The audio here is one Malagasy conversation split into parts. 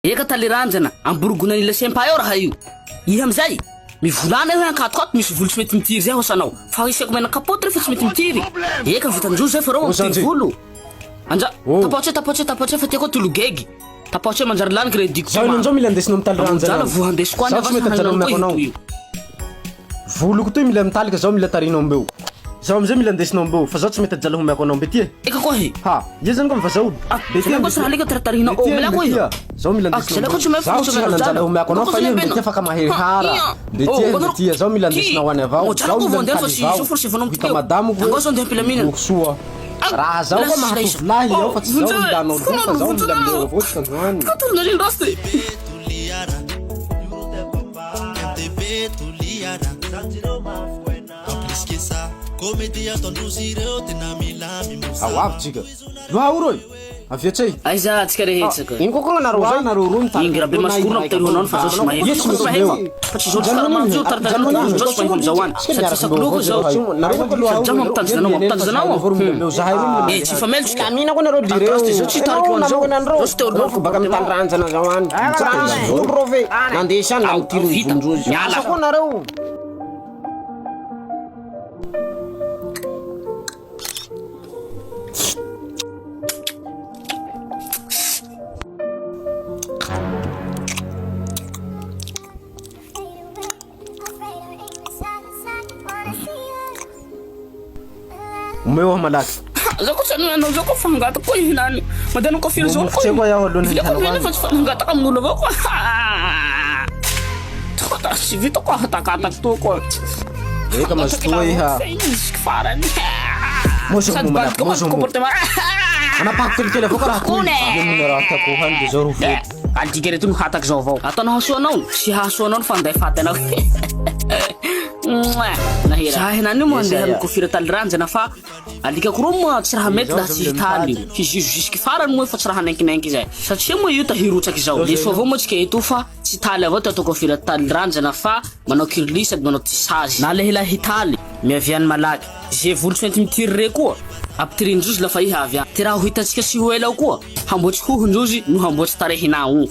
Eka taliranjana amburgona ila sempaio raha io. Iha amizay mivolana hoe ankatokato misy volo tsy mety mitiry zay hosanao. Fa isako mena kapotra fa tsy mety mitiry. Eka vitanjo zay fa rô mitiry volo. Anja tapaotse fa tiako tologegy. Tapaotse manjary lany crédit. Zaho nanjo mila ndesina mitalinranjana. Zala vo handesiko any avasa. Voloko toy mila mitalika zaho mila tarinao mbeo. Zaho amizay mila ndesinao mbeo fa zaho tsy mety ajala homeko anao mbetie. Eka koa he. Ha, iha zany ko mivazaho. Betia ko sa halika taratarinao. Oh, mila koa io. Zaho mila ndesinao. Zaho tsy mila ajala homeko anao fa iha mbetie fa kamahirihara. Betie zaho mila ndesinao any avao. Zaho mila ndesinao. Hita madamo ko. Ngoso ndeh pilamina. Soa. Raha zaho ko mahatovolahy io fa tsy zaho milanao fa zaho mila mbeo avao tsy kanjoany. Katul nalin raste. Ao avy tsika. Loha oro. Aviatsay. Aiza tsika rehetsaka. Ino koa nareo zany nareo roa mitany. Ingra be maskurna pteronon fa zos maheva. Fa tsy zos karamanjo tartarano zos maheva zawan. Sa sakloko zao. Jamo mtanzanao. Eh tsy famelch kamina ko nareo direo. Zos tsy tariko anjo. Zos teorno ko baka mitandranjana zawan. Transvol rove. Nandeshan la mitiry vondrozy. Asa ko nareo. Umeo malaki. Zako sana na zako fangata ko hinani. Madano ko feel zone ko. Chego ya hodon hin tanong. Ko fangata kam nulo ko. Tota si Vito ko hatakat to ko. Eka mas tuloy ha. Faran. Moso mo malaki. Moso mo. Ana paktul kila ko ra ko. Minarata ko han de zoru fe. Alti kere tu hatak zovo. Atana hasonon. Si hasonon fanday fatena. Nahira. Sahinani mo ande ko fira talranjana fa alika ko rom tsy raha mety la tsy hitaly. Jusque farany mo fa tsy raha nankinanky zay. Satria mo io tahirotsaky zao. Le sovo mo tsika eto fa tsy taly avao to ko fira talranjana fa manao kirlisad manao tissage. Na le hela hitaly miavian malaky. Je volo tsy mitiry koa. Aptirinjozy la fa iha avia. Ty raha hitatsika si hoela koa. Hambotsy hohonjozy no hambotsy tarehinao.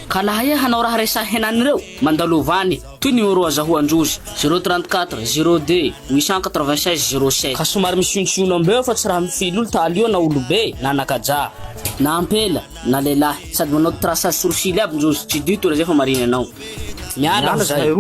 Kala iha hanao raha resa henany reo mandalovany toy numéro azahoandrozy 034 02 896 07 ka somary misiontsiona mbeo fa tsy raha mifily olo taly io na olobe na nakaja na ampela na lehilahy sady manao traçage sourcil aby ndrozy tsy dito zay fa mariny anao miala zay